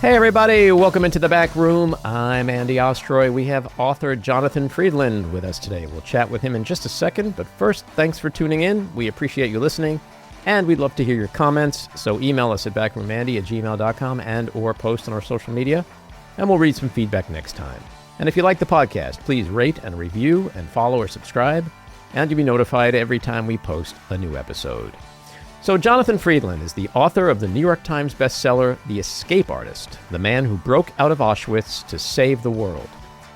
Hey everybody, welcome into the back room. I'm Andy Ostroy. We have author Jonathan Freedland with us today. We'll chat with him in just a second, but first, thanks for tuning in. We appreciate you listening, and we'd love to hear your comments, so email us at backroomandy@gmail.com and or post on our social media, and we'll read some feedback next time. And if you like the podcast, please rate and review and follow or subscribe, and you'll be notified every time we post a new episode. So Jonathan Freedland is the author of the New York Times bestseller, The Escape Artist, the man who broke out of Auschwitz to save the world.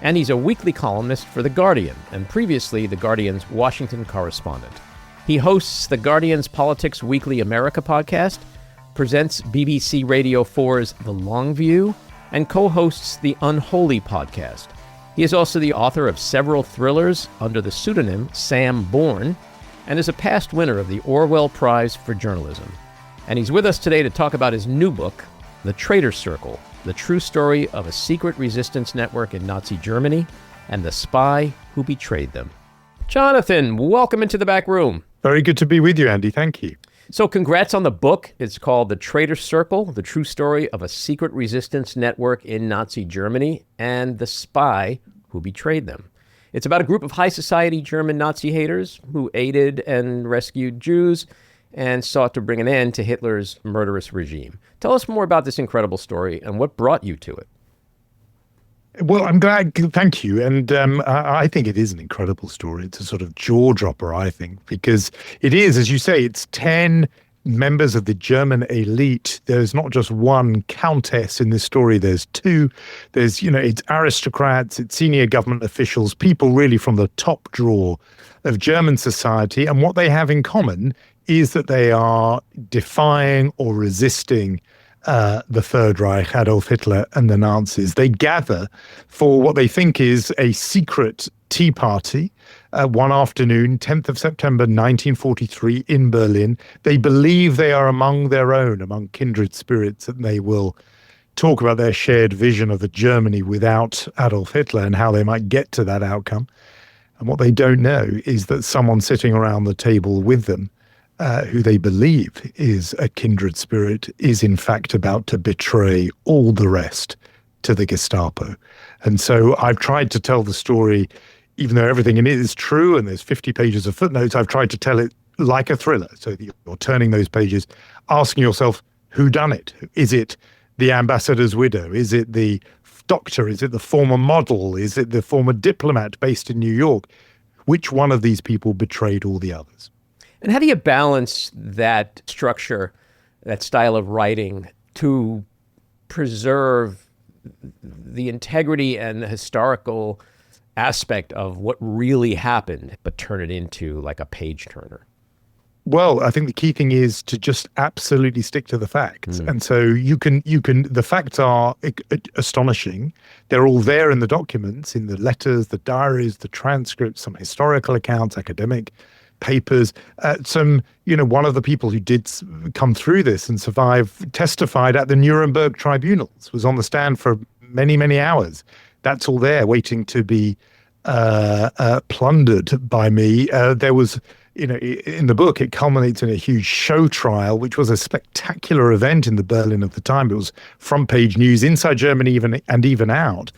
And he's a weekly columnist for The Guardian, and previously The Guardian's Washington correspondent. He hosts The Guardian's Politics Weekly America podcast, presents BBC Radio 4's The Long View, and co-hosts the Unholy podcast. He is also the author of several thrillers under the pseudonym Sam Bourne, and is a past winner of the Orwell Prize for Journalism. And he's with us today to talk about his new book, The Traitors Circle, the true story of a secret resistance network in Nazi Germany and the spy who betrayed them. Jonathan, welcome into the back room. Very good to be with you, Andy. Thank you. So congrats on the book. It's called The Traitors Circle, the true story of a secret resistance network in Nazi Germany and the spy who betrayed them. It's about a group of high society German Nazi haters who aided and rescued Jews and sought to bring an end to Hitler's murderous regime. Tell us more about this incredible story and what brought you to it. Well, I'm glad. Thank you. And I think it is an incredible story. It's a sort of jaw dropper, I think, because it is, as you say, it's 10 members of the German elite. There's not just one countess in this story. There's two. There's, it's aristocrats, it's senior government officials, people really from the top drawer of German society. And what they have in common is that they are defying or resisting the Third Reich, Adolf Hitler and the Nazis. They gather for what they think is a secret tea party one afternoon, 10th of September 1943 in Berlin. They believe they are among their own, among kindred spirits, and they will talk about their shared vision of a Germany without Adolf Hitler and how they might get to that outcome. And what they don't know is that someone sitting around the table with them, who they believe is a kindred spirit, is in fact about to betray all the rest to the Gestapo. And so I've tried to tell the story, even though everything in it is true and there's 50 pages of footnotes, I've tried to tell it like a thriller. So that you're turning those pages, asking yourself, who done it? Is it the ambassador's widow? Is it the doctor? Is it the former model? Is it the former diplomat based in New York? Which one of these people betrayed all the others? And how do you balance that structure, that style of writing, to preserve the integrity and the historical aspect of what really happened, but turn it into like a page turner? Well, I think the key thing is to just absolutely stick to the facts. And so you can, the facts are astonishing. They're all there in the documents, in the letters, the diaries, the transcripts, some historical accounts, academic papers. One of the people who did come through this and survive testified at the Nuremberg tribunals, was on the stand for many, many hours. That's all there waiting to be plundered by me. There was, in the book, it culminates in a huge show trial, which was a spectacular event in the Berlin of the time. It was front page news inside Germany even out.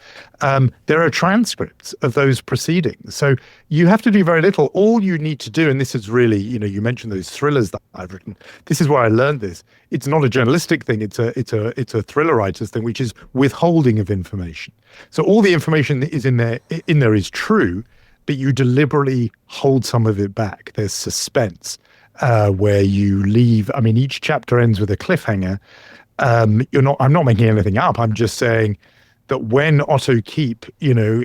There are transcripts of those proceedings. So you have to do very little. All you need to do, and this is really, you mentioned those thrillers that I've written. This is where I learned this. It's not a journalistic thing. It's a thriller writer's thing, which is withholding of information. So all the information that is in there is true, but you deliberately hold some of it back. There's suspense where you leave. I mean, each chapter ends with a cliffhanger. I'm not making anything up. I'm just saying that when Otto Kiep,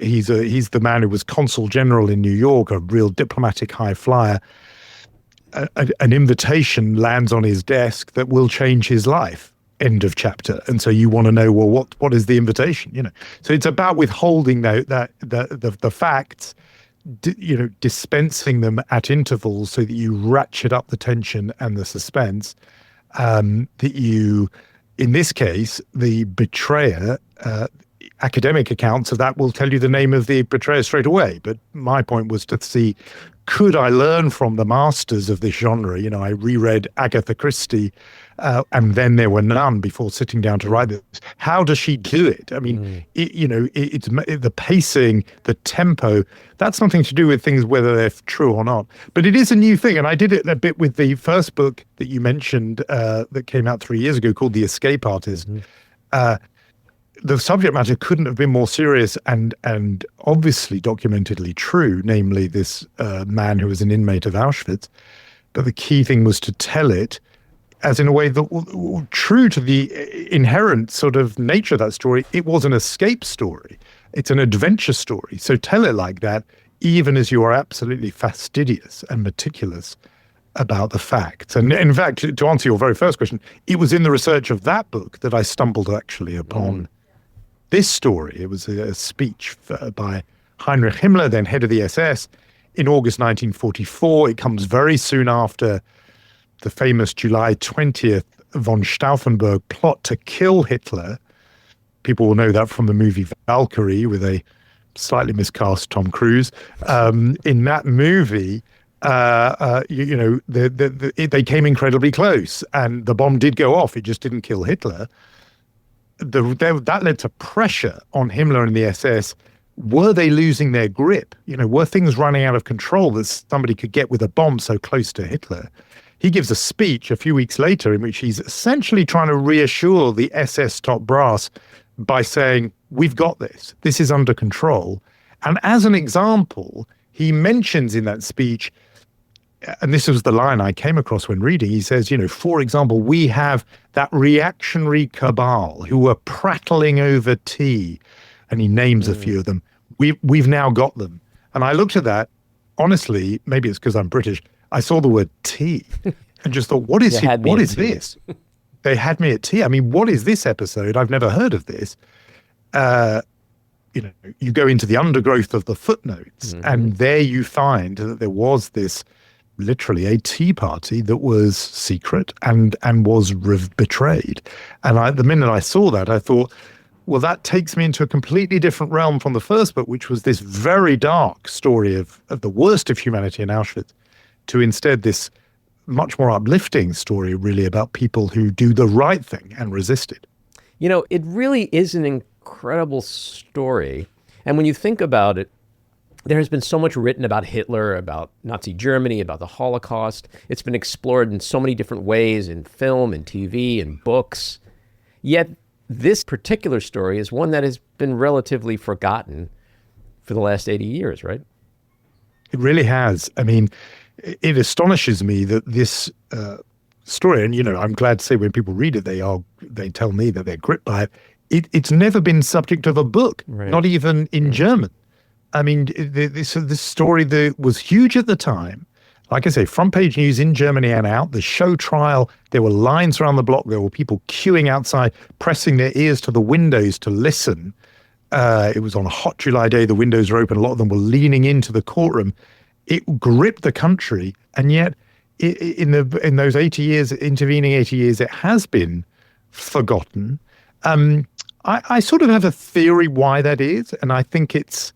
he's the man who was consul general in New York, a real diplomatic high flyer, an invitation lands on his desk that will change his life. End of chapter. And so you want to know, well, what is the invitation? So it's about withholding the facts, dispensing them at intervals so that you ratchet up the tension and the suspense. That you, in this case, the betrayer, academic accounts of that will tell you the name of the betrayer straight away. But my point was to see, could I learn from the masters of this genre? I reread Agatha Christie and then there were none before sitting down to write this. How does she do it? I mean, it's the pacing, the tempo. That's something to do with things, whether they're true or not. But it is a new thing, and I did it a bit with the first book that you mentioned that came out 3 years ago called The Escape Artist. The subject matter couldn't have been more serious and obviously documentedly true, namely this man who was an inmate of Auschwitz. But the key thing was to tell it as in a way that true to the inherent sort of nature of that story. It was an escape story. It's an adventure story. So tell it like that, even as you are absolutely fastidious and meticulous about the facts. And in fact, to answer your very first question, it was in the research of that book that I stumbled actually upon this story. It was a speech by Heinrich Himmler, then head of the SS, in August 1944. It comes very soon after the famous July 20th von Stauffenberg plot to kill Hitler. People will know that from the movie Valkyrie with a slightly miscast Tom Cruise. In that movie, they came incredibly close, and the bomb did go off. It just didn't kill Hitler. That led to pressure on Himmler and the SS. Were they losing their grip? Were things running out of control that somebody could get with a bomb so close to Hitler? He gives a speech a few weeks later in which he's essentially trying to reassure the SS top brass by saying, we've got this. This is under control. And as an example, he mentions in that speech, and this was the line I came across when reading, he says, for example, we have that reactionary cabal who are prattling over tea, and he names a few of them. We've now got them. And I looked at that, honestly, maybe it's because I'm British, I saw the word tea and just thought, what is this? They had me at tea. I mean, what is this episode? I've never heard of this. You go into the undergrowth of the footnotes, and there you find that there was this literally a tea party that was secret and was betrayed. And the minute I saw that, I thought, well, that takes me into a completely different realm from the first book, which was this very dark story of the worst of humanity in Auschwitz, to instead this much more uplifting story, really, about people who do the right thing and resist it. It really is an incredible story. And when you think about it, there has been so much written about Hitler, about Nazi Germany, about the Holocaust. It's been explored in so many different ways in film and TV and books. Yet this particular story is one that has been relatively forgotten for the last 80 years, right? It really has. I mean, it astonishes me that this story, and I'm glad to say when people read it, they tell me that they're gripped by it. It's never been subject of a book, right. Not even in German. I mean, this story that was huge at the time. Like I say, front page news in Germany and out. The show trial, there were lines around the block. There were people queuing outside, pressing their ears to the windows to listen. It was on a hot July day. The windows were open. A lot of them were leaning into the courtroom. It gripped the country, and yet in those 80 years, intervening 80 years, it has been forgotten. I sort of have a theory why that is, and I think it's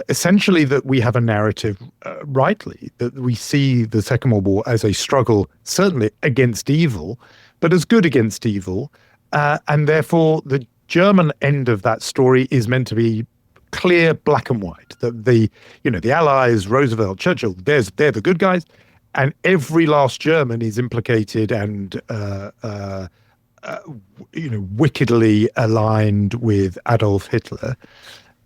essentially that we have a narrative, rightly, that we see the Second World War as a struggle, certainly against evil, but as good against evil, and therefore the German end of that story is meant to be clear, black and white. That the Allies, Roosevelt, Churchill, they're the good guys, and every last German is implicated and wickedly aligned with Adolf Hitler.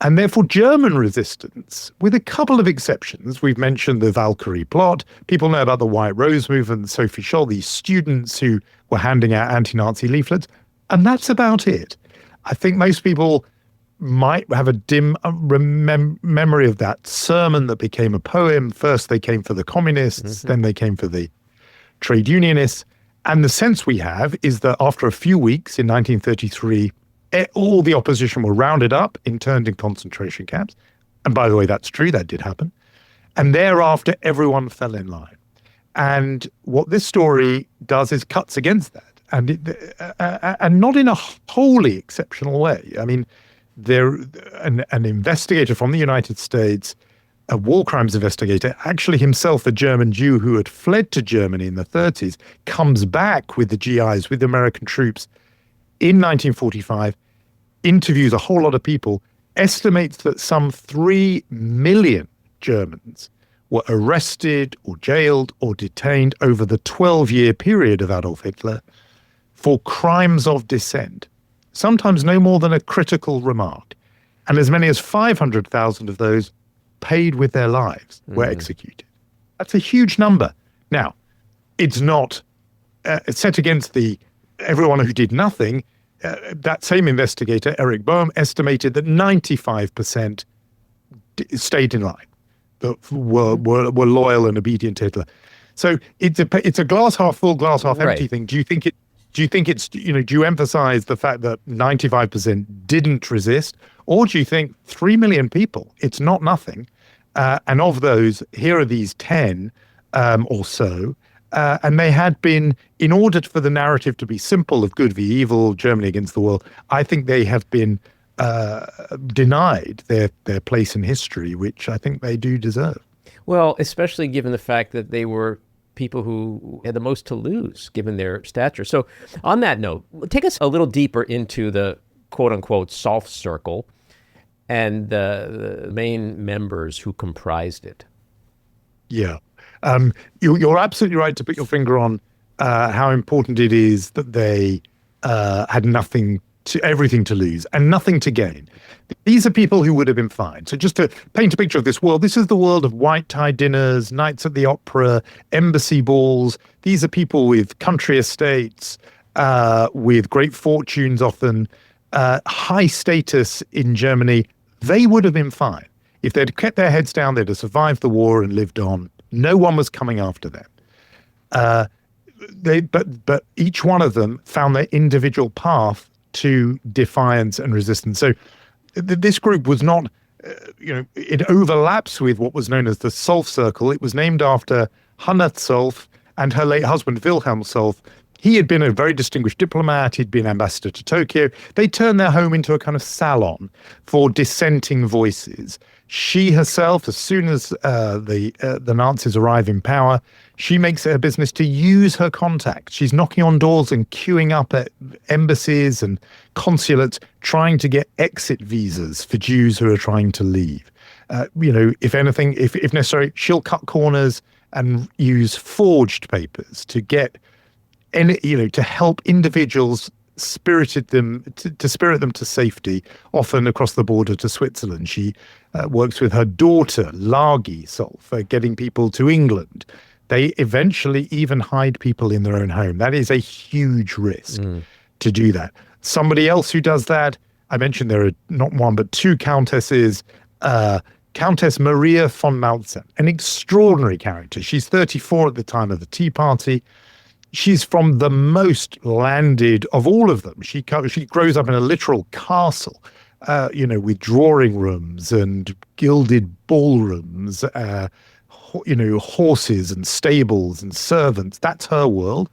And therefore, German resistance, with a couple of exceptions, we've mentioned the Valkyrie plot. People know about the White Rose movement, Sophie Scholl, these students who were handing out anti-Nazi leaflets, and that's about it. I think most people might have a dim memory of that sermon that became a poem. First, they came for the communists, then they came for the trade unionists. And the sense we have is that after a few weeks in 1933, all the opposition were rounded up, interned in concentration camps. And by the way, that's true, that did happen. And thereafter, everyone fell in line. And what this story does is cuts against that, and not in a wholly exceptional way. I mean, an investigator from the United States a war crimes investigator, actually himself a German Jew who had fled to Germany in the 30s, comes back with the GIs, with the American troops in 1945, interviews a whole lot of people, estimates that some 3 million Germans were arrested or jailed or detained over the 12-year period of Adolf Hitler for crimes of dissent, sometimes no more than a critical remark. And as many as 500,000 of those paid with their lives were executed. That's a huge number. Now, it's not set against everyone who did nothing. That same investigator, Eric Boehm, estimated that 95% stayed in line, that were loyal and obedient to Hitler. So it's a glass half full, glass half empty thing. Do you think it's, do you emphasize the fact that 95% didn't resist? Or do you think 3 million people, it's not nothing, and of those, here are these 10 or so, and they had been, in order for the narrative to be simple of good v evil, Germany against the world, I think they have been denied their place in history, which I think they do deserve. Well, especially given the fact that they were people who had the most to lose, given their stature. So on that note, take us a little deeper into the quote-unquote soft circle and the main members who comprised it. Yeah. You're absolutely right to put your finger on how important it is that they had everything to lose and nothing to gain. These are people who would have been fine. So just to paint a picture of this world, this is the world of white tie dinners, nights at the opera, embassy balls. These are people with country estates, with great fortunes often, high status in Germany. They would have been fine. If they'd kept their heads down, they'd have survived the war and lived on. No one was coming after them. But each one of them found their individual path to defiance and resistance. So this group was not, it overlaps with what was known as the Solf Circle. It was named after Hannah Solf and her late husband, Wilhelm Solf. He had been a very distinguished diplomat. He'd been ambassador to Tokyo. They turned their home into a kind of salon for dissenting voices. She herself, as soon as the Nazis arrive in power, she makes it a business to use her contacts. She's knocking on doors and queuing up at embassies and consulates, trying to get exit visas for Jews who are trying to leave. If anything, if necessary, she'll cut corners and use forged papers to get, to help individuals, spirit them to safety, often across the border to Switzerland. She works with her daughter, Lagi Solf, getting people to England. They eventually even hide people in their own home. That is a huge risk to do that. Somebody else who does that, I mentioned there are not one but two countesses, Countess Maria von Malzen, an extraordinary character. She's 34 at the time of the Tea Party. She's from the most landed of all of them. She grows up in a literal castle, with drawing rooms and gilded ballrooms, horses and stables and servants. That's her world.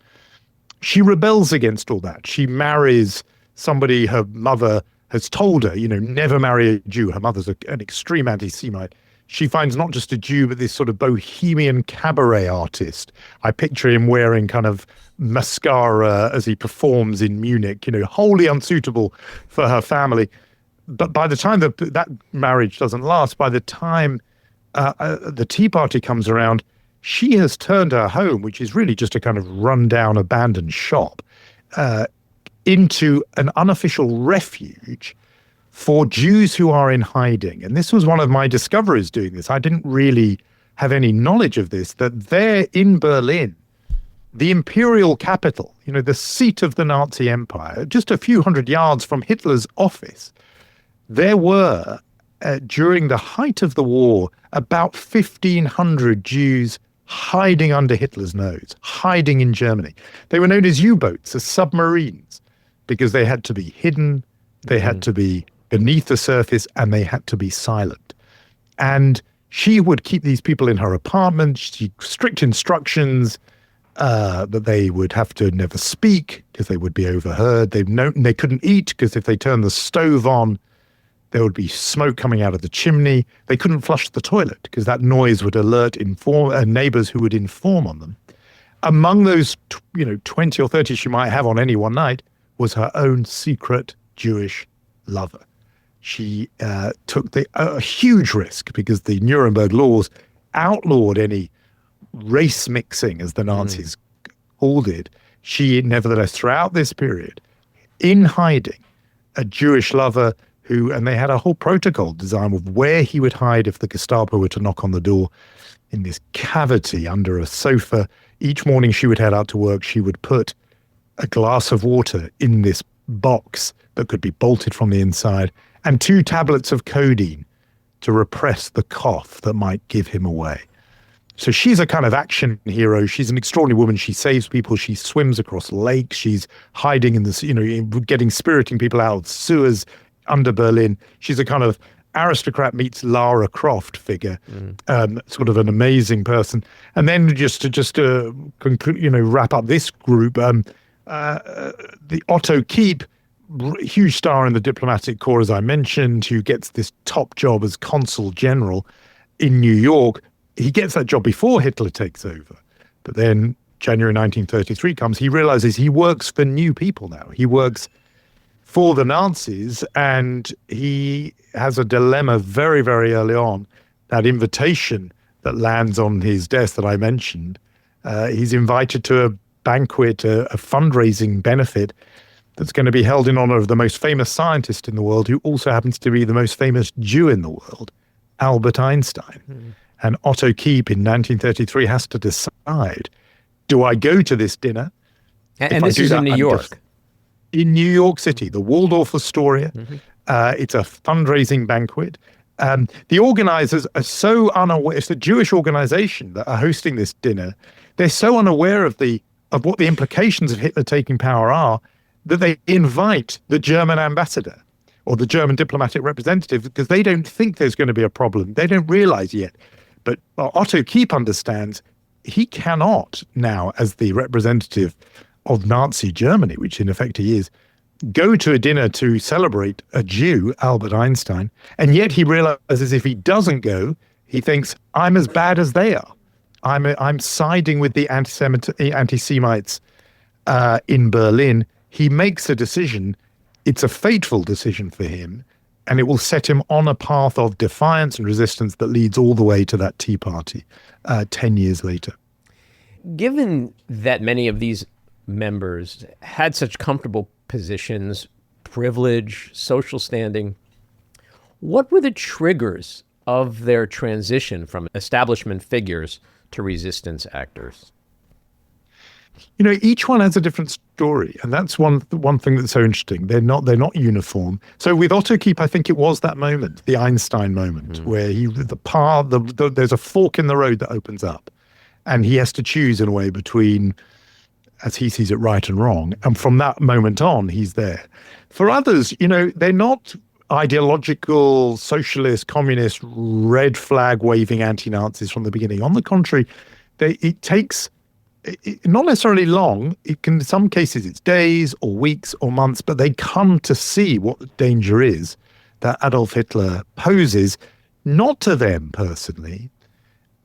She rebels against all that. She marries somebody her mother has told her, never marry a Jew. Her mother's an extreme anti-Semite. She finds not just a Jew, but this sort of bohemian cabaret artist. I picture him wearing kind of mascara as he performs in Munich, wholly unsuitable for her family. But by the time that marriage doesn't last, by the time the Tea Party comes around, she has turned her home, which is really just a kind of rundown, abandoned shop, into an unofficial refuge for Jews who are in hiding. And this was one of my discoveries doing this. I didn't really have any knowledge of this, that there in Berlin, the imperial capital, the seat of the Nazi Empire, just a few hundred yards from Hitler's office, there were, during the height of the war, about 1,500 Jews hiding under Hitler's nose, hiding in Germany. They were known as U-boats, as submarines, because they had to be hidden, they had to be beneath the surface, and they had to be silent. And she would keep these people in her apartment. She strict instructions that they would have to never speak because they would be overheard. They couldn't eat because if they turned the stove on, There would be smoke coming out of the chimney. They couldn't flush the toilet because that noise would alert neighbors who would inform on them. Among those 20 or 30 she might have on any one night was her own secret Jewish lover. She took a huge risk because the Nuremberg laws outlawed any race mixing, as the Nazis called it. She, nevertheless, throughout this period, in hiding, a Jewish lover and they had a whole protocol designed of where he would hide if the Gestapo were to knock on the door, in this cavity under a sofa. Each morning she would head out to work. She would put a glass of water in this box that could be bolted from the inside, and 2 tablets of codeine to repress the cough that might give him away. So she's a kind of action hero. She's an extraordinary woman. She saves people. She swims across lakes. She's hiding in spiriting people out of sewers under Berlin. She's a kind of aristocrat meets Lara Croft figure, sort of an amazing person. And then just to conclude, wrap up this group, the Otto Kiep, huge star in the diplomatic corps, as I mentioned, who gets this top job as consul general in New York. He gets that job before Hitler takes over. But then January 1933 comes, he realizes he works for new people now. He works for the Nazis, and he has a dilemma very, very early on. That invitation that lands on his desk that I mentioned, he's invited to a banquet, a fundraising benefit that's going to be held in honor of the most famous scientist in the world, who also happens to be the most famous Jew in the world, Albert Einstein. And Otto Kiep in 1933 has to decide, do I go to this dinner? And this is in New York. In New York City, the Waldorf Astoria. It's a fundraising banquet. The organizers are so unaware. It's a Jewish organization that are hosting this dinner. They're so unaware of what the implications of Hitler taking power are, that they invite the German ambassador or the German diplomatic representative because they don't think there's going to be a problem. They don't realize yet. But Otto Kiep understands he cannot now, as the representative of Nazi Germany, which in effect he is, go to a dinner to celebrate a Jew, Albert Einstein, and yet he realizes if he doesn't go, he thinks, I'm as bad as they are. I'm siding with the anti-Semites in Berlin. He makes a decision. It's a fateful decision for him, and it will set him on a path of defiance and resistance that leads all the way to that Tea Party 10 years later. Given that many of these members had such comfortable positions, privilege, social standing, what were the triggers of their transition from establishment figures to resistance actors? Each one has a different story, and that's one thing that's so interesting. They're not uniform. So with Otto Kiep, I think it was that moment, the Einstein moment, where there's a fork in the road that opens up, and he has to choose in a way between, as he sees it, right and wrong. And from that moment on, he's there. For others, they're not ideological, socialist, communist, red flag waving anti-Nazis from the beginning. On the contrary, it takes not necessarily long. It can, in some cases, it's days or weeks or months, but they come to see what the danger is that Adolf Hitler poses, not to them personally,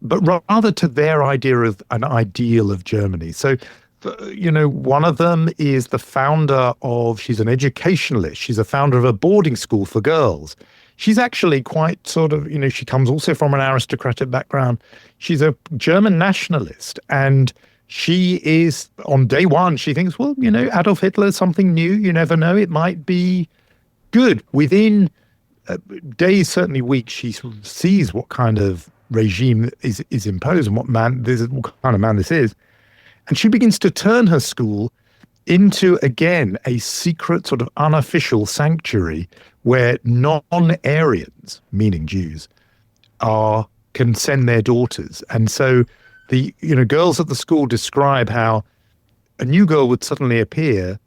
but rather to their idea of an ideal of Germany. So, one of them is the founder she's an educationalist. She's a founder of a boarding school for girls. She's actually quite sort of, she comes also from an aristocratic background. She's a German nationalist, and she is, on day one, she thinks, well, Adolf Hitler is something new. You never know. It might be good. Within days, certainly weeks, she sees what kind of regime is imposed and what kind of man this is. And she begins to turn her school into, again, a secret sort of unofficial sanctuary where non-Aryans, meaning Jews, can send their daughters. And so the girls at the school describe how a new girl would suddenly appear,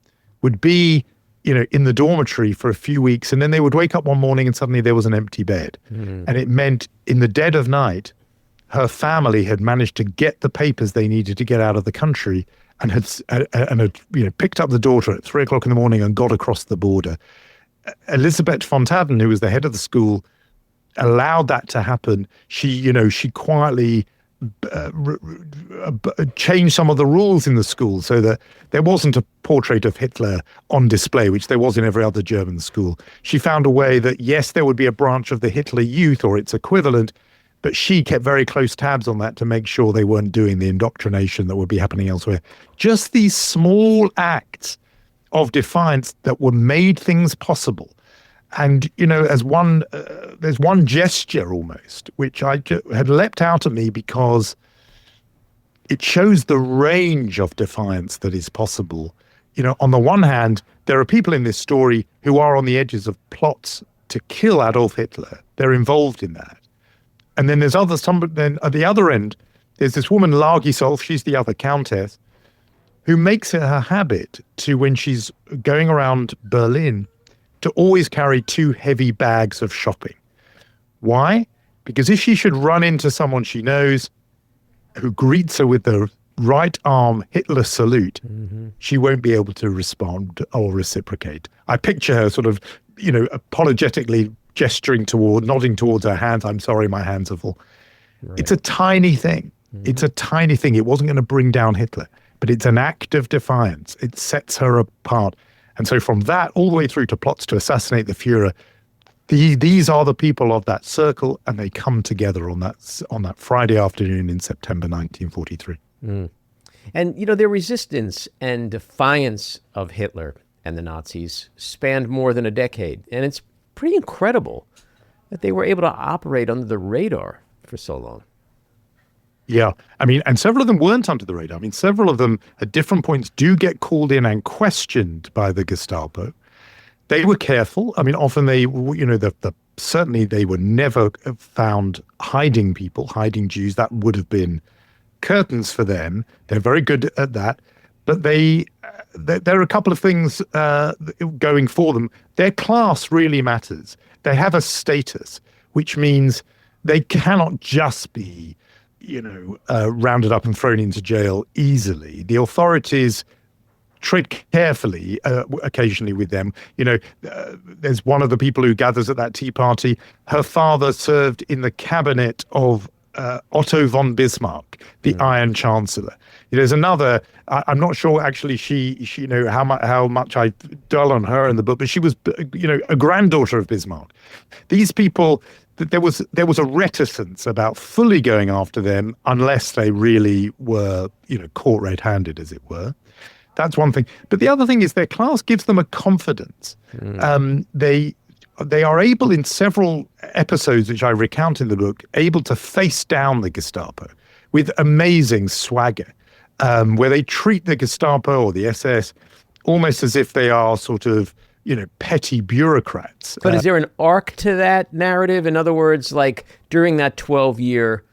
would be in the dormitory for a few weeks, and then they would wake up one morning and suddenly there was an empty bed. And it meant in the dead of night, her family had managed to get the papers they needed to get out of the country and had picked up the daughter at 3 o'clock in the morning and got across the border. Elisabeth von Taden, who was the head of the school, allowed that to happen. She quietly changed some of the rules in the school so that there wasn't a portrait of Hitler on display, which there was in every other German school. She found a way that, yes, there would be a branch of the Hitler Youth or its equivalent, but she kept very close tabs on that to make sure they weren't doing the indoctrination that would be happening elsewhere. Just these small acts of defiance that were made things possible. And, as there's one gesture almost, which had leapt out at me because it shows the range of defiance that is possible. On the one hand, there are people in this story who are on the edges of plots to kill Adolf Hitler. They're involved in that. And then there's then at the other end, there's this woman, Lagisolf, she's the other countess, who makes it her habit to, when she's going around Berlin, to always carry 2 heavy bags of shopping. Why? Because if she should run into someone she knows who greets her with the right arm Hitler salute, she won't be able to respond or reciprocate. I picture her sort of, apologetically nodding towards her hands. I'm sorry, my hands are full. Right. It's a tiny thing. It's a tiny thing. It wasn't going to bring down Hitler, but it's an act of defiance. It sets her apart. And so from that all the way through to plots to assassinate the Führer, these are the people of that circle, and they come together on that Friday afternoon in September 1943. And, their resistance and defiance of Hitler and the Nazis spanned more than a decade. And it's pretty incredible that they were able to operate under the radar for so long. Yeah. And several of them weren't under the radar. Several of them at different points do get called in and questioned by the Gestapo. They were careful. Often they, certainly they were never found hiding people, hiding Jews. That would have been curtains for them. They're very good at that. But there are a couple of things going for them. Their class really matters. They have a status, which means they cannot just be rounded up and thrown into jail easily. The authorities tread carefully occasionally with them. There's one of the people who gathers at that tea party. Her father served in the cabinet of Otto von Bismarck, the Iron Chancellor. There's another. I'm not sure actually. She how much I dwell on her in the book, but she was a granddaughter of Bismarck. These people. There was a reticence about fully going after them unless they really were, caught red-handed, as it were. That's one thing. But the other thing is their class gives them a confidence. They are able, in several episodes, which I recount in the book, able to face down the Gestapo with amazing swagger, where they treat the Gestapo or the SS almost as if they are sort of, petty bureaucrats. But is there an arc to that narrative? In other words, like during that 12-year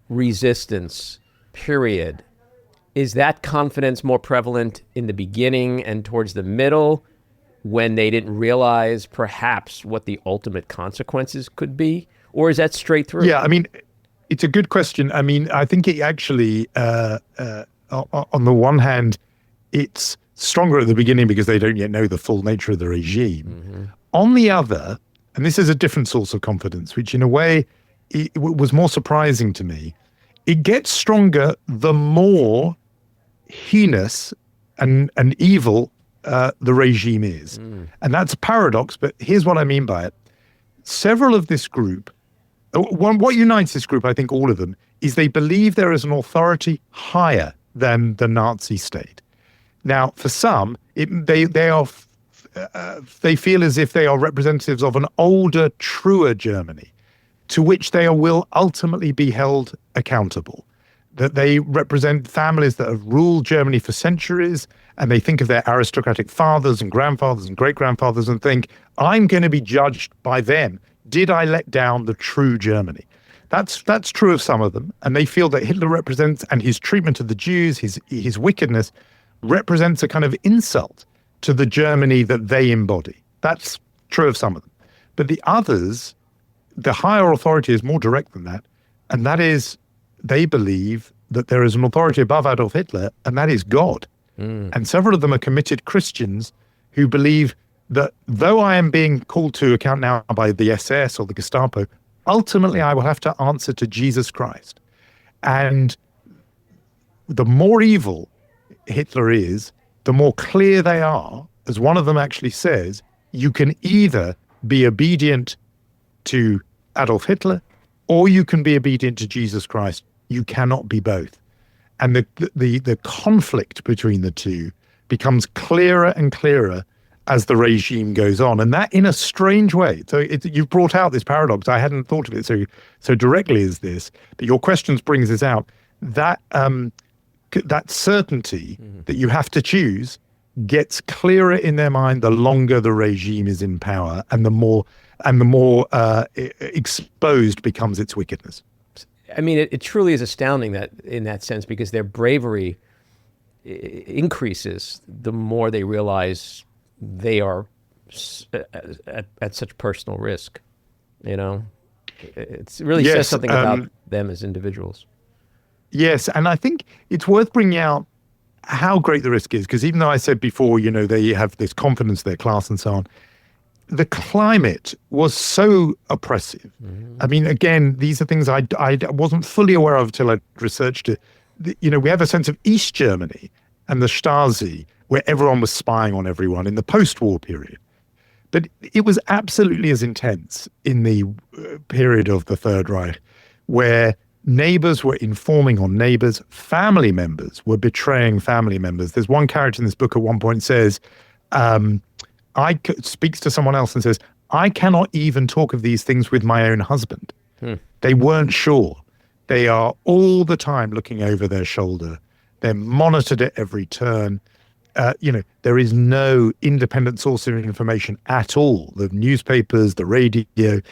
resistance period, is that confidence more prevalent in the beginning and towards the middle when they didn't realize perhaps what the ultimate consequences could be? Or is that straight through? Yeah, it's a good question. I think it actually, on the one hand, it's stronger at the beginning because they don't yet know the full nature of the regime. On the other, and this is a different source of confidence, which in a way it was more surprising to me, it gets stronger the more heinous and evil the regime is. And that's a paradox, but here's what I mean by it. Several of this group, what unites this group, I think all of them, is they believe there is an authority higher than the Nazi state. Now, for some, they feel as if they are representatives of an older, truer Germany, to which they will ultimately be held accountable. That they represent families that have ruled Germany for centuries, and they think of their aristocratic fathers and grandfathers and great-grandfathers and think, I'm going to be judged by them. Did I let down the true Germany? That's true of some of them, and they feel that Hitler represents, and his treatment of the Jews, his wickedness, represents a kind of insult to the Germany that they embody. That's true of some of them. But the others, the higher authority is more direct than that, and that is they believe that there is an authority above Adolf Hitler, and that is God. And several of them are committed Christians who believe that though I am being called to account now by the SS or the Gestapo, ultimately I will have to answer to Jesus Christ. And the more evil Hitler is, the more clear they are. As one of them actually says, you can either be obedient to Adolf Hitler or you can be obedient to Jesus Christ. You cannot be both. And the conflict between the two becomes clearer and clearer as the regime goes on. And that in a strange way. So you've brought out this paradox. I hadn't thought of it so directly as this, but your questions brings this out. That certainty that you have to choose gets clearer in their mind the longer the regime is in power, and the more exposed becomes its wickedness. I mean, it truly is astounding that in that sense, because their bravery increases the more they realize they are at such personal risk. You know, it really says something about them as individuals. Yes, and I think it's worth bringing out how great the risk is, because even though I said before, you know, they have this confidence in their class and so on, the climate was so oppressive. I mean, again, these are things I wasn't fully aware of until I researched it. You know, we have a sense of East Germany and the Stasi, where everyone was spying on everyone in the post-war period. But it was absolutely as intense in the period of the Third Reich, where neighbors were informing on neighbors, family members were betraying family members. There's one character in this book at one point says, speaks to someone else and says, I cannot even talk of these things with my own husband. They weren't sure. They are all the time looking over their shoulder. They're monitored at every turn. You know, there is no independent source of information at all. The newspapers, the radio,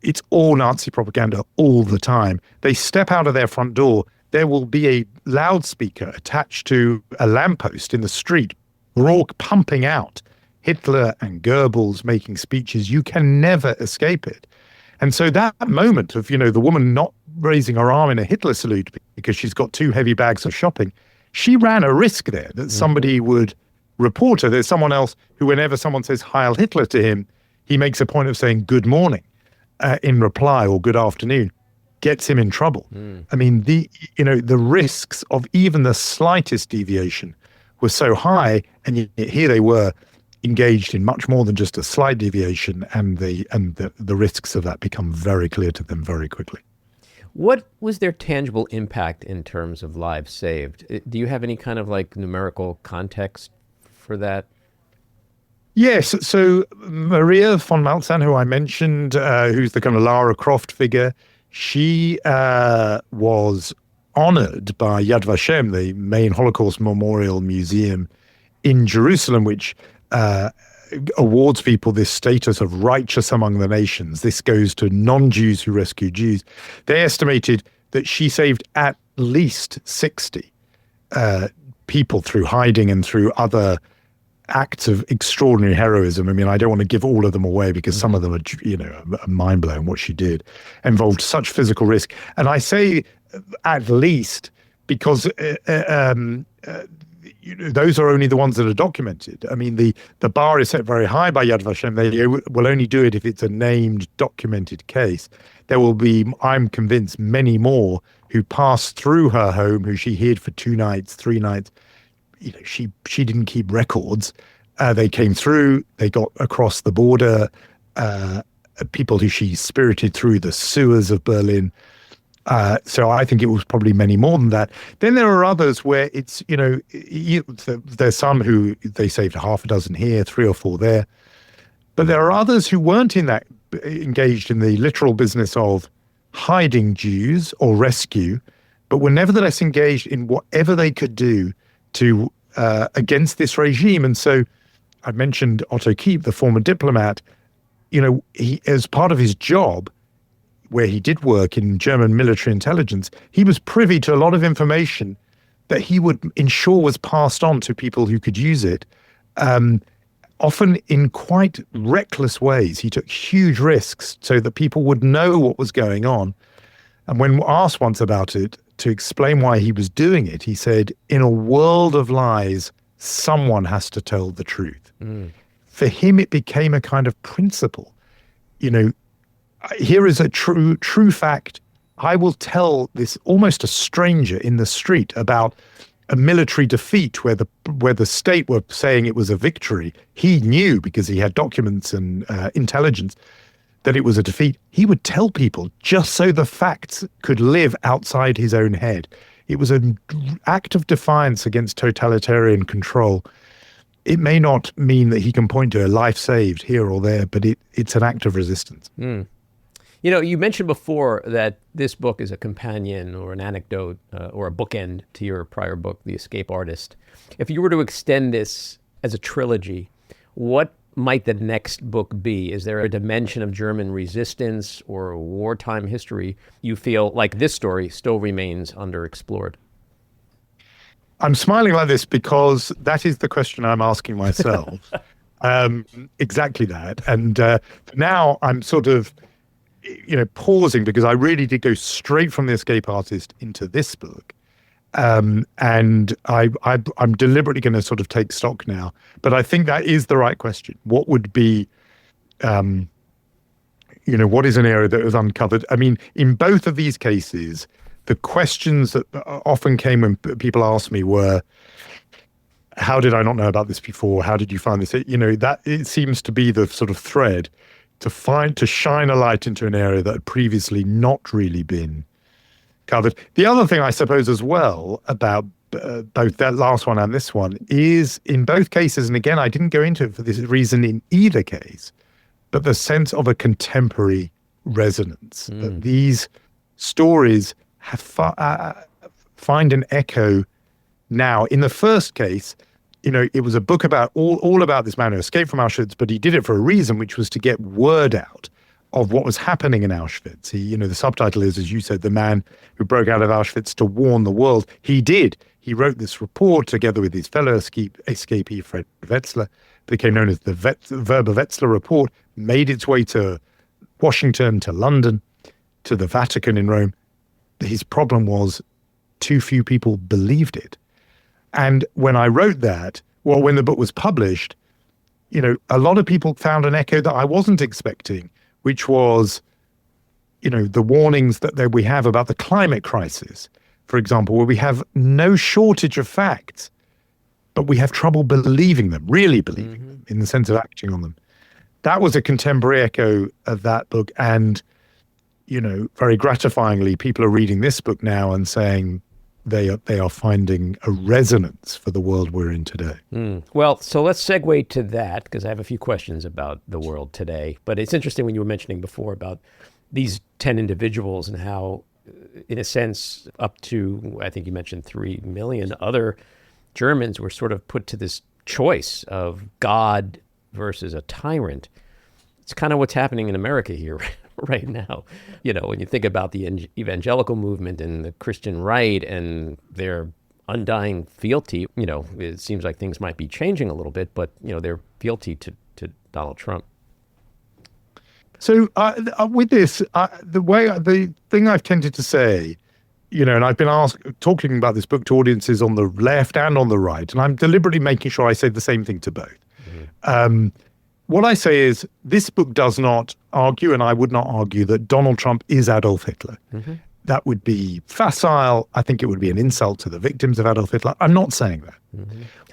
it's all Nazi propaganda all the time. They step out of their front door, there will be a loudspeaker attached to a lamppost in the street, all pumping out Hitler and Goebbels making speeches. You can never escape it. And so that moment of, you know, the woman not raising her arm in a Hitler salute because she's got 2 heavy bags of shopping, she ran a risk there that somebody would report her. There's someone else who, whenever someone says Heil Hitler to him, he makes a point of saying good morning in reply, or good afternoon, gets him in trouble. I mean, the risks of even the slightest deviation were so high, and yet here they were engaged in much more than just a slight deviation, and the risks of that become very clear to them very quickly. What was their tangible impact in terms of lives saved? Do you have any kind of like numerical context for that? Yes. So Maria von Maltzahn, who I mentioned, who's the kind of Lara Croft figure, she was honored by Yad Vashem, the main Holocaust Memorial Museum in Jerusalem, which awards people this status of righteous among the nations. This goes to non-Jews who rescue Jews. They estimated that she saved at least 60 people through hiding and through other acts of extraordinary heroism. I mean, I don't want to give all of them away because some of them are, you know, mind-blowing. What she did involved such physical risk. And I say at least because you know, those are only the ones that are documented. I mean, the bar is set very high by Yad Vashem. They will only do it if it's a named, documented case. There will be, I'm convinced, many more who passed through her home, who she hid for 2 nights, 3 nights. You know, she didn't keep records. They came through. They got across the border. People who she spirited through the sewers of Berlin. So I think it was probably many more than that. Then there are others where it's, you know, there's some who they saved 6 here, 3 or 4 there. But there are others who weren't engaged in the literal business of hiding Jews or rescue, but were nevertheless engaged in whatever they could do to against this regime. And so I mentioned Otto Kiep, the former diplomat. You know, he, as part of his job, where he did work in German military intelligence, he was privy to a lot of information that he would ensure was passed on to people who could use it, often in quite reckless ways. He took huge risks so that people would know what was going on. And when asked once about it, to explain why he was doing it, he said, in a world of lies, someone has to tell the truth. for him, it became a kind of principle. You know, here is a true fact. I will tell this almost a stranger in the street about a military defeat where the state were saying it was a victory. He knew, because he had documents and intelligence, that it was a defeat. He would tell people just so the facts could live outside his own head. It was an act of defiance against totalitarian control. It may not mean that he can point to a life saved here or there, but it's an act of resistance. Mm. You know, you mentioned before that this book is a companion or an anecdote or a bookend to your prior book, The Escape Artist. If you were to extend this as a trilogy, what might the next book be? Is there a dimension of German resistance or wartime history you feel like this story still remains underexplored? I'm smiling like this because that is the question I'm asking myself. Exactly that. And now I'm sort of, pausing, because I really did go straight from The Escape Artist into this book. And I'm deliberately going to sort of take stock now. But I think that is the right question. What would be, what is an area that was uncovered? I mean, in both of these cases, the questions that often came when people asked me were, how did I not know about this before? How did you find this? That it seems to be the sort of thread to shine a light into an area that had previously not really been covered. The other thing, I suppose, as well, about both that last one and this one is, in both cases, and again, I didn't go into it for this reason in either case, but the sense of a contemporary resonance, that these stories have find an echo now. In the first case, it was a book about all about this man who escaped from Auschwitz, but he did it for a reason, which was to get word out of what was happening in Auschwitz. The subtitle is, as you said, The Man Who Broke Out of Auschwitz to Warn the World. He did. He wrote this report together with his fellow escapee, Fred Wetzler, became known as the Weber-Wetzler Report, made its way to Washington, to London, to the Vatican in Rome. His problem was too few people believed it. And when I wrote that, when the book was published, a lot of people found an echo that I wasn't expecting, which was, the warnings that we have about the climate crisis, for example, where we have no shortage of facts, but we have trouble believing them, really believing them, in the sense of acting on them. That was a contemporary echo of that book. And, very gratifyingly, people are reading this book now and saying, they are finding a resonance for the world we're in today. Well, so let's segue to that, because I have a few questions about the world today. But it's interesting when you were mentioning before about these 10 individuals and how, in a sense, up to, I think you mentioned 3 million other Germans were sort of put to this choice of God versus a tyrant. It's kind of what's happening in America here right now. When you think about the evangelical movement and the Christian right and their undying fealty, it seems like things might be changing a little bit, but, their fealty to Donald Trump. So with this, the thing I've tended to say, and I've been talking about this book to audiences on the left and on the right, and I'm deliberately making sure I say the same thing to both. What I say is, this book does not argue, and I would not argue, that Donald Trump is Adolf Hitler. That would be facile. I think it would be an insult to the victims of Adolf Hitler. I'm not saying that.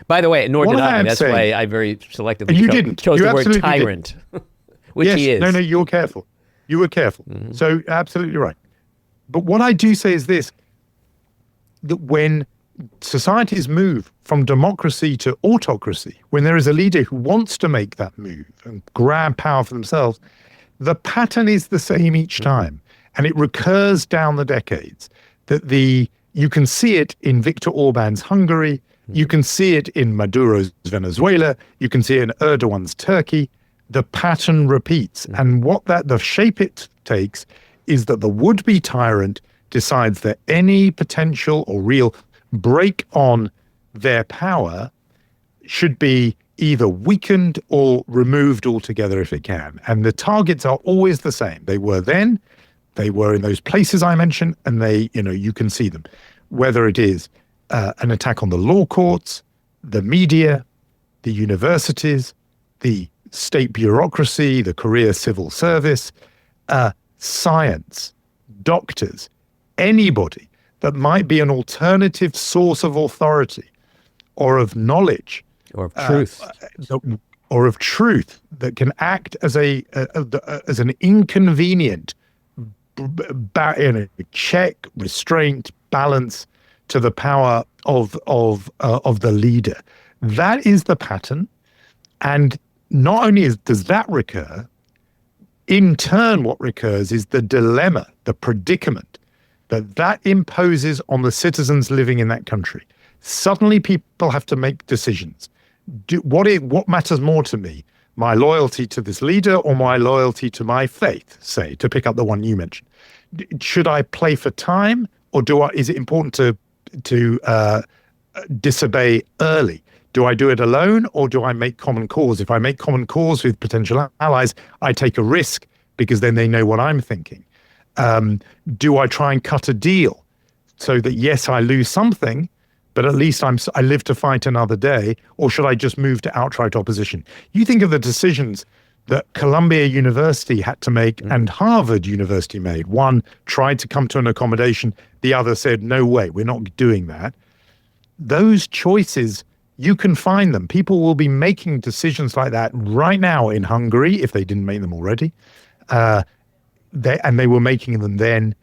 By the way, nor did I. That's why I very selectively chose the word tyrant, which yes, he is. No, you're careful. You were careful. So absolutely right. But what I do say is this, that when societies move from democracy to autocracy, when there is a leader who wants to make that move and grab power for themselves, the pattern is the same each time. And it recurs down the decades. You can see it in Viktor Orban's Hungary, you can see it in Maduro's Venezuela, you can see it in Erdogan's Turkey. The pattern repeats. And the shape it takes is that the would-be tyrant decides that any potential or real break on their power should be either weakened or removed altogether if it can. And the targets are always the same. They were then, they were in those places I mentioned, and you can see them. Whether it is an attack on the law courts, the media, the universities, the state bureaucracy, the career civil service, science, doctors, anybody that might be an alternative source of authority or of knowledge or of truth, that can act as as an inconvenient check, restraint, balance to the power of the leader. That is the pattern, and not only does that recur, in turn, what recurs is the dilemma, the predicament that imposes on the citizens living in that country. Suddenly, people have to make decisions. What matters more to me? My loyalty to this leader or my loyalty to my faith, say, to pick up the one you mentioned? Should I play for time, or is it important to disobey early? Do I do it alone, or do I make common cause? If I make common cause with potential allies, I take a risk because then they know what I'm thinking. Do I try and cut a deal so that, yes, I lose something, but at least I live to fight another day? Or should I just move to outright opposition? You think of the decisions that Columbia University had to make and Harvard University made. One tried to come to an accommodation. The other said, no way, we're not doing that. Those choices, you can find them. People will be making decisions like that right now in Hungary, if they didn't make them already. They were making them then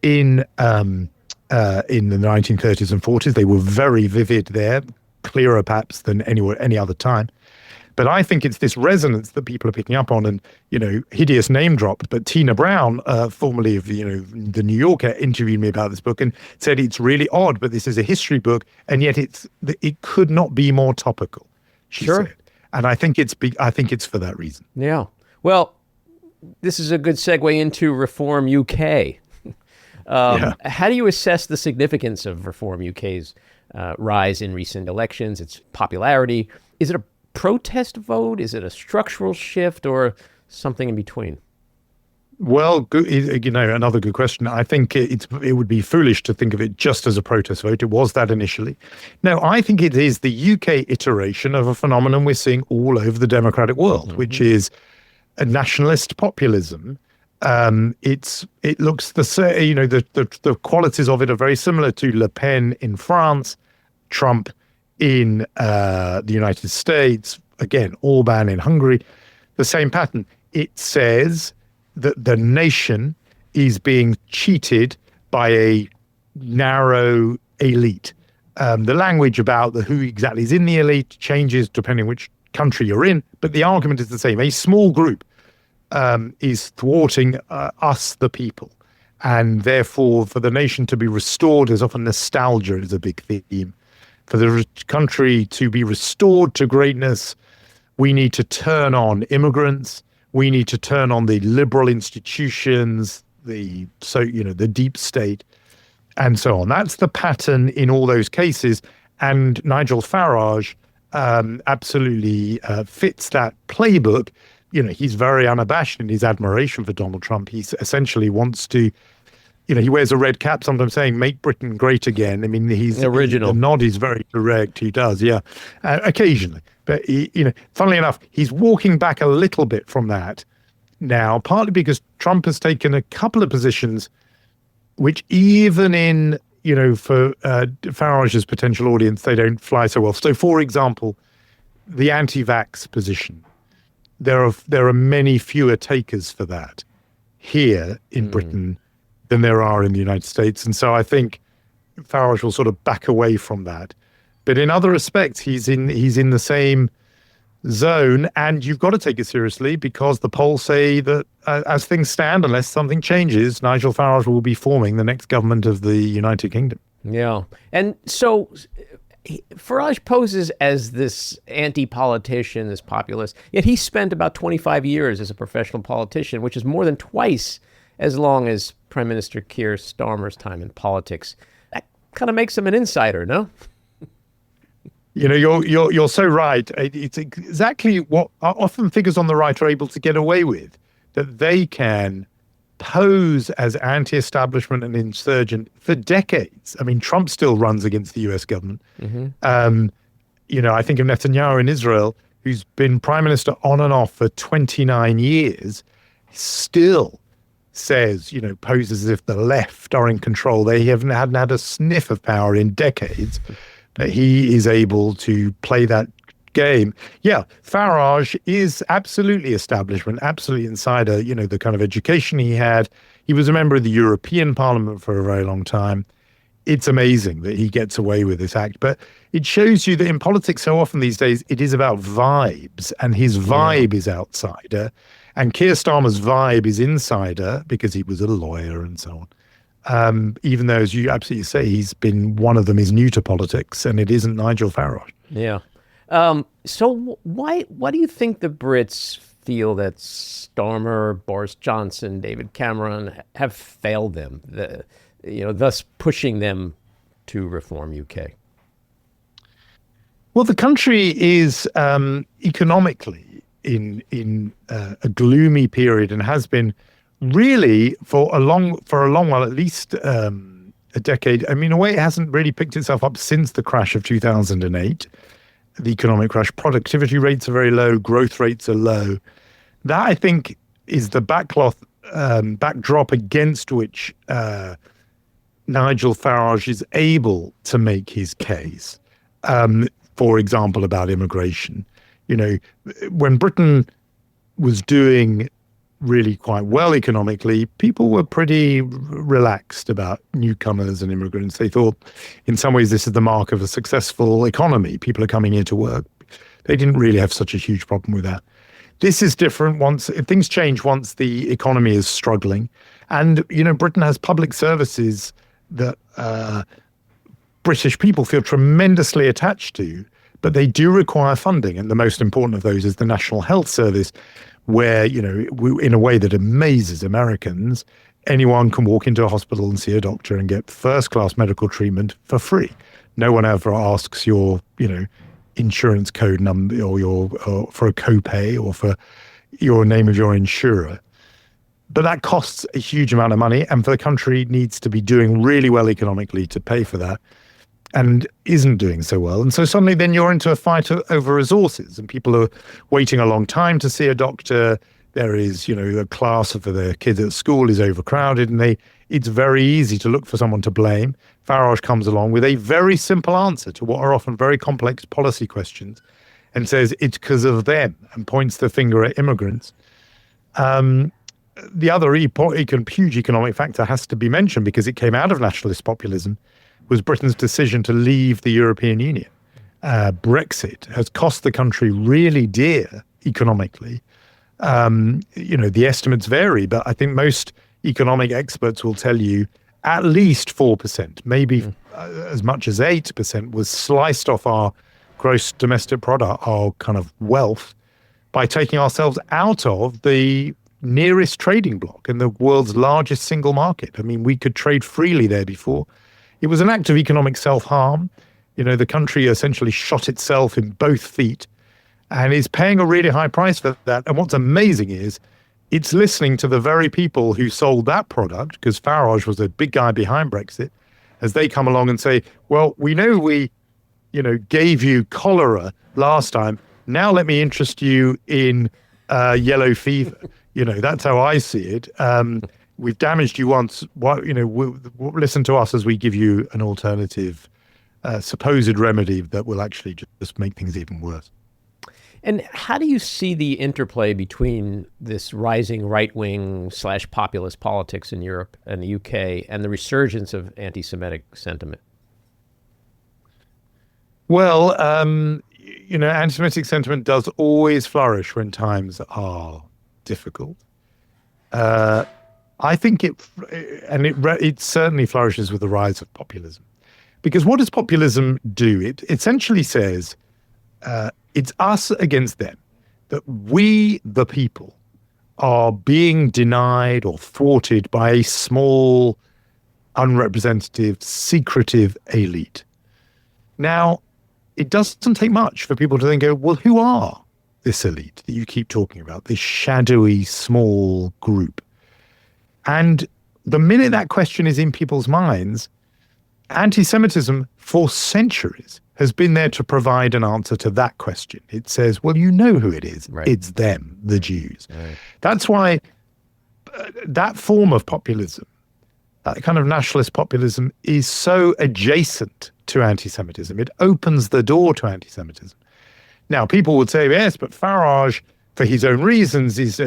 in the 1930s and 40s. They were very vivid there, clearer perhaps than any other time. But I think it's this resonance that people are picking up on, and, hideous name drop, but Tina Brown, formerly of, the New Yorker, interviewed me about this book and said it's really odd, but this is a history book, and yet it could not be more topical, she said. And I think it's for that reason. Yeah. Well, this is a good segue into Reform UK. How do you assess the significance of Reform UK's rise in recent elections, its popularity? Is it a protest vote? Is it a structural shift, or something in between? Well, another good question. I think it would be foolish to think of it just as a protest vote. It was that initially. No, I think it is the UK iteration of a phenomenon we're seeing all over the democratic world, which is a nationalist populism. It looks the qualities of it are very similar to Le Pen in France, Trump in the United States, again, Orban in Hungary. The same pattern. It says that the nation is being cheated by a narrow elite. The language about who exactly is in the elite changes depending which country you're in, but the argument is the same. A small group is thwarting us, the people. And therefore, for the nation to be restored, there's often nostalgia is a big theme. For the country to be restored to greatness, we need to turn on immigrants. We need to turn on the liberal institutions, the deep state, and so on. That's the pattern in all those cases. And Nigel Farage absolutely fits that playbook. He's very unabashed in his admiration for Donald Trump. He essentially wants to, he wears a red cap, sometimes saying, make Britain great again. I mean, he's original. The nod is very direct. He does, yeah, occasionally. But, funnily enough, he's walking back a little bit from that now, partly because Trump has taken a couple of positions which even in, for Farage's potential audience, they don't fly so well. So, for example, the anti-vax position. There are many fewer takers for that here in Britain than there are in the United States. And so I think Farage will sort of back away from that. But in other respects, he's in the same zone, and you've got to take it seriously because the polls say that as things stand, unless something changes, Nigel Farage will be forming the next government of the United Kingdom. Yeah. And so Farage poses as this anti-politician, this populist, yet he spent about 25 years as a professional politician, which is more than twice as long as Prime Minister Keir Starmer's time in politics. That kind of makes him an insider, no? You're so right. It's exactly what often figures on the right are able to get away with, that they can pose as anti-establishment and insurgent for decades. I mean, Trump still runs against the US government. I think of Netanyahu in Israel, who's been prime minister on and off for 29 years, still says, poses as if the left are in control. They hadn't had a sniff of power in decades, but he is able to play that game. Yeah, Farage is absolutely establishment, absolutely insider, the kind of education he had. He was a member of the European Parliament for a very long time. It's amazing that he gets away with this act, but it shows you that in politics so often these days, it is about vibes, and his vibe is outsider. And Keir Starmer's vibe is insider because he was a lawyer and so on. Even though, as you absolutely say, one of them is new to politics, and it isn't Nigel Farage. Yeah. So why do you think the Brits feel that Starmer, Boris Johnson, David Cameron have failed them, thus pushing them to reform UK? Well, the country is economically in a gloomy period, and has been really for a long while, at least a decade. I mean, in a way, it hasn't really picked itself up since the crash of 2008. The economic crash. Productivity rates are very low. Growth rates are low. That, I think, is the backdrop against which Nigel Farage is able to make his case. For example, about immigration. When Britain was doing really quite well economically, people were pretty relaxed about newcomers and immigrants. They thought, in some ways, this is the mark of a successful economy. People are coming here to work. They didn't really have such a huge problem with that. This is different things change once the economy is struggling. And, Britain has public services that British people feel tremendously attached to, but they do require funding. And the most important of those is the National Health Service, where, in a way that amazes Americans, anyone can walk into a hospital and see a doctor and get first-class medical treatment for free. No one ever asks your, insurance code number or for a copay or for your name of your insurer. But that costs a huge amount of money, and for the country needs to be doing really well economically to pay for that, and isn't doing so well. And so suddenly then you're into a fight over resources, and people are waiting a long time to see a doctor. There is, a class for their kids at school is overcrowded, and it's very easy to look for someone to blame. Farage comes along with a very simple answer to what are often very complex policy questions and says it's because of them, and points the finger at immigrants. The other huge economic factor has to be mentioned, because it came out of nationalist populism, was Britain's decision to leave the European Union. Brexit has cost the country really dear economically. The estimates vary, but I think most economic experts will tell you at least 4%, maybe as much as 8% was sliced off our gross domestic product, our kind of wealth, by taking ourselves out of the nearest trading bloc in the world's largest single market. I mean, we could trade freely there before. It was an act of economic self-harm. The country essentially shot itself in both feet and is paying a really high price for that. And what's amazing is it's listening to the very people who sold that product, because Farage was a big guy behind Brexit, as they come along and say, well, we know we, gave you cholera last time. Now let me interest you in yellow fever. That's how I see it. We've damaged you once. Listen to us as we give you an alternative, supposed remedy that will actually just make things even worse. And how do you see the interplay between this rising right-wing / populist politics in Europe and the UK and the resurgence of anti-Semitic sentiment? Well, anti-Semitic sentiment does always flourish when times are difficult. I think it certainly flourishes with the rise of populism. Because what does populism do? It essentially says it's us against them, that we, the people, are being denied or thwarted by a small, unrepresentative, secretive elite. Now, it doesn't take much for people to then go, well, who are this elite that you keep talking about, this shadowy, small group? And the minute that question is in people's minds, Anti-Semitism for centuries has been there to provide an answer to that question. It says, well, you know who it is. Right. It's them, the Jews. Right. That's why that form of populism, that kind of nationalist populism, is so adjacent to anti-Semitism. It opens the door to anti-Semitism. Now, people would say, yes, but Farage, for his own reasons, is,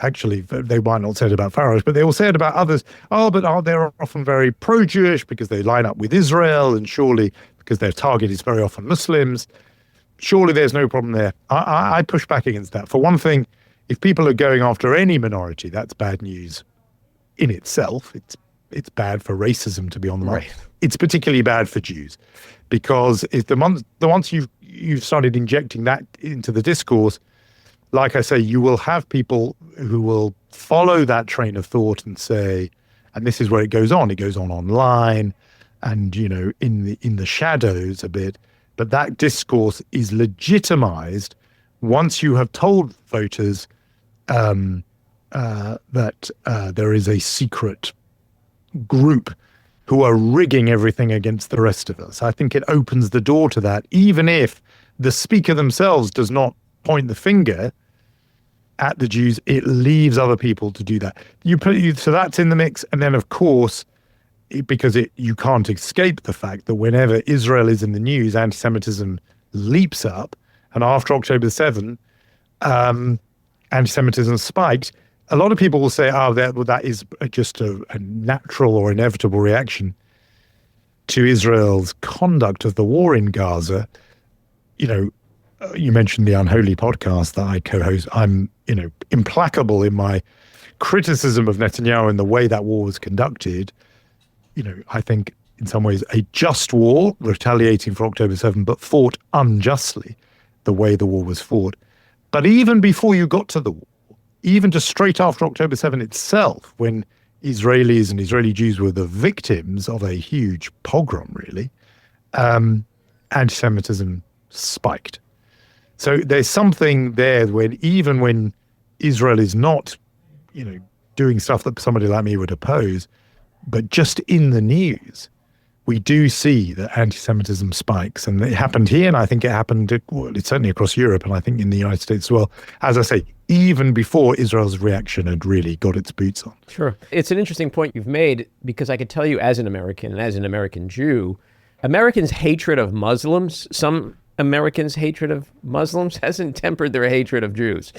actually, they might not say it about Farage, but they will say it about others. Oh, but they're often very pro-Jewish because they line up with Israel, and surely because their target is very often Muslims. Surely there's no problem there. I push back against that. For one thing, if people are going after any minority, that's bad news in itself. It's bad for racism to be on the mark. Right. It's particularly bad for Jews because if once you've started injecting that into the discourse, like I say, you will have people who will follow that train of thought and say, and this is where it goes on. It goes on online and, in the shadows a bit. But that discourse is legitimized once you have told voters that there is a secret group who are rigging everything against the rest of us. I think it opens the door to that, even if the speaker themselves does not point the finger at the Jews. It leaves other people to do that. So that's in the mix. And then, of course, because you can't escape the fact that whenever Israel is in the news, anti-Semitism leaps up. And after October 7, anti-Semitism spiked. A lot of people will say, that is just a natural or inevitable reaction to Israel's conduct of the war in Gaza. You mentioned the Unholy podcast that I co-host. I'm, implacable in my criticism of Netanyahu and the way that war was conducted. I think in some ways a just war, retaliating for October 7, but fought unjustly the way the war was fought. But even before you got to the war, even just straight after October 7 itself, when Israelis and Israeli Jews were the victims of a huge pogrom, really, anti-Semitism spiked. So there's something there even when Israel is not, doing stuff that somebody like me would oppose, but just in the news, we do see that anti-Semitism spikes. And it happened here, and I think it happened, it's certainly across Europe, and I think in the United States as well. As I say, even before Israel's reaction had really got its boots on. Sure. It's an interesting point you've made, because I could tell you as an American and as an American Jew, Americans' hatred of Muslims, some Americans' hatred of Muslims hasn't tempered their hatred of Jews.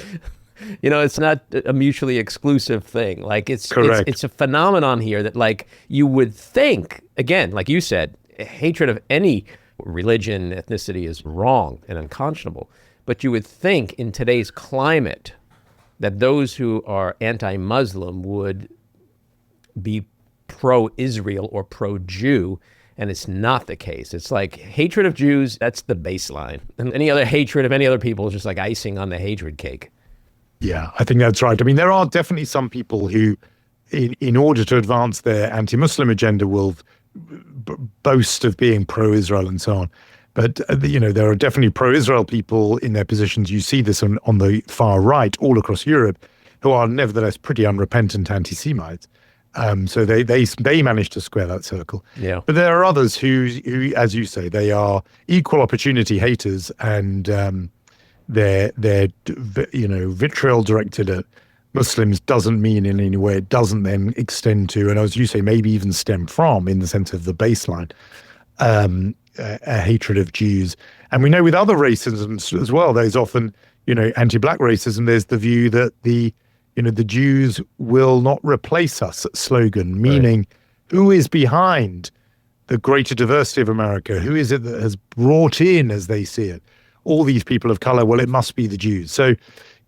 It's not a mutually exclusive thing. Like it's a phenomenon here that you would think, again, like you said, hatred of any religion, ethnicity is wrong and unconscionable. But you would think in today's climate that those who are anti-Muslim would be pro-Israel or pro-Jew, and it's not the case. It's like hatred of Jews, that's the baseline. And any other hatred of any other people is just like icing on the hatred cake. Yeah, I think that's right. I mean, there are definitely some people who, in order to advance their anti-Muslim agenda, will boast of being pro-Israel and so on. But, there are definitely pro-Israel people in their positions. You see this on the far right all across Europe, who are nevertheless pretty unrepentant anti-Semites. So they manage to square that circle. Yeah. But there are others who, as you say, they are equal opportunity haters, and their vitriol directed at Muslims doesn't mean in any way, it doesn't then extend to, and as you say, maybe even stem from, in the sense of the baseline, a hatred of Jews. And we know with other racisms as well, there's often, anti-black racism, there's the view that the Jews will not replace us slogan, meaning who is behind the greater diversity of America? Who is it that has brought in, as they see it, all these people of color? Well, it must be the Jews. So,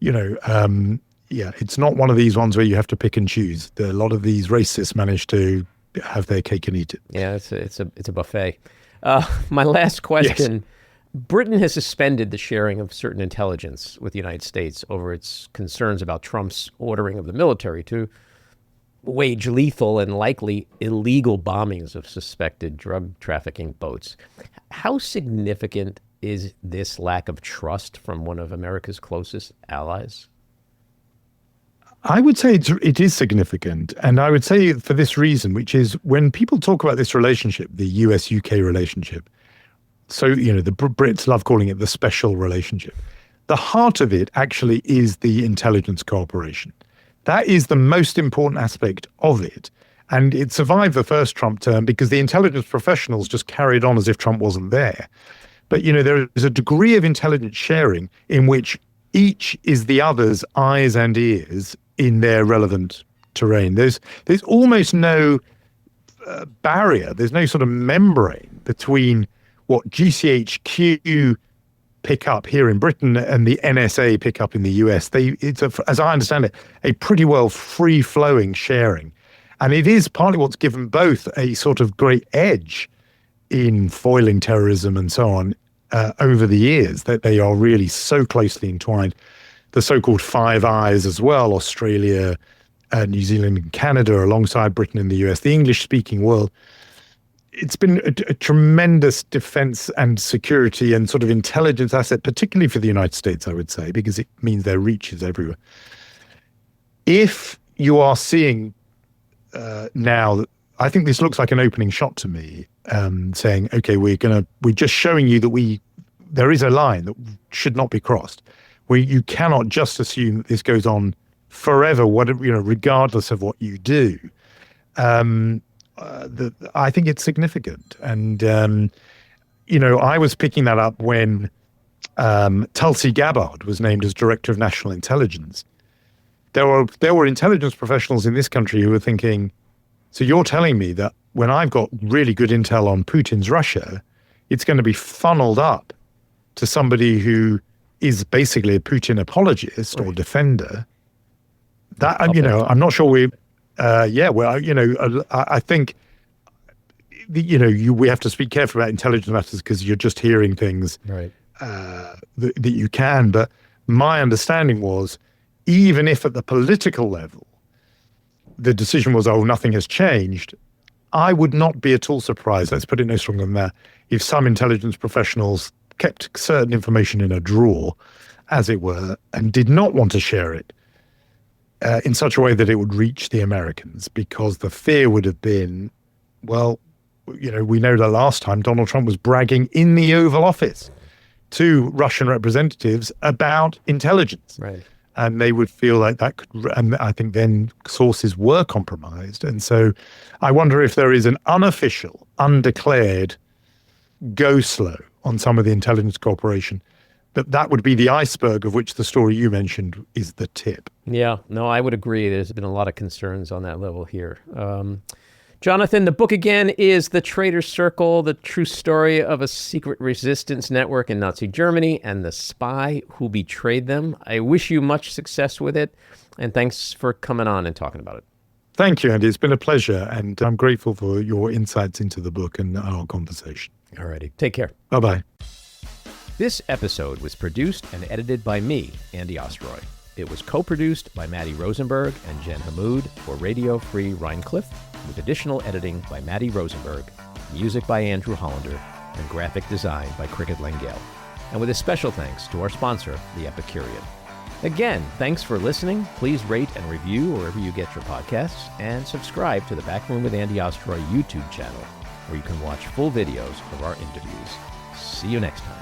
it's not one of these ones where you have to pick and choose. A lot of these racists manage to have their cake and eat it. Yeah, it's a buffet. My last question. Yes. Britain has suspended the sharing of certain intelligence with the United States over its concerns about Trump's ordering of the military to wage lethal and likely illegal bombings of suspected drug trafficking boats. How significant is this lack of trust from one of America's closest allies? I would say it is significant. And I would say for this reason, which is when people talk about this relationship, the US-UK relationship, so, the Brits love calling it the special relationship. The heart of it actually is the intelligence cooperation. That is the most important aspect of it. And it survived the first Trump term because the intelligence professionals just carried on as if Trump wasn't there. But, there is a degree of intelligence sharing in which each is the other's eyes and ears in their relevant terrain. There's almost no barrier. There's no sort of membrane between what GCHQ pick up here in Britain and the NSA pick up in the US. It's, as I understand it, a pretty well free-flowing sharing. And it is partly what's given both a sort of great edge in foiling terrorism and so on over the years, that they are really so closely entwined. The so-called Five Eyes as well, Australia, New Zealand and Canada, alongside Britain and the US, the English-speaking world. It's been a tremendous defense and security and sort of intelligence asset, particularly for the United States, I would say, because it means their reach is everywhere. If you are seeing now, I think this looks like an opening shot to me, saying, okay, we're just showing you that there is a line that should not be crossed, where you cannot just assume that this goes on forever, regardless of what you do. I think it's significant. And, I was picking that up when Tulsi Gabbard was named as Director of National Intelligence. There were intelligence professionals in this country who were thinking, so you're telling me that when I've got really good intel on Putin's Russia, it's going to be funneled up to somebody who is basically a Putin apologist or defender. That, I'm not sure I think, we have to speak carefully about intelligence matters because you're just hearing things that you can. But my understanding was, even if at the political level, the decision was, nothing has changed, I would not be at all surprised, let's put it no stronger than that, if some intelligence professionals kept certain information in a drawer, as it were, and did not want to share it in such a way that it would reach the Americans, because the fear would have been, we know that last time Donald Trump was bragging in the Oval Office to Russian representatives about intelligence. Right. And they would feel like that could, and I think then sources were compromised. And so I wonder if there is an unofficial, undeclared go slow on some of the intelligence cooperation. But that would be the iceberg of which the story you mentioned is the tip. Yeah, no, I would agree. There's been a lot of concerns on that level here. Jonathan, the book again is The Traitors Circle, the true story of a secret resistance network in Nazi Germany and the spy who betrayed them. I wish you much success with it, and thanks for coming on and talking about it. Thank you, Andy. It's been a pleasure, and I'm grateful for your insights into the book and our conversation. All righty. Take care. Bye-bye. This episode was produced and edited by me, Andy Ostroy. It was co-produced by Maddie Rosenberg and Jen Hammoud for Radio Free Rhinecliff, with additional editing by Maddie Rosenberg, music by Andrew Hollander, and graphic design by Cricket Langell. And with a special thanks to our sponsor, The Epicurean. Again, thanks for listening. Please rate and review wherever you get your podcasts, and subscribe to the Backroom with Andy Ostroy YouTube channel, where you can watch full videos of our interviews. See you next time.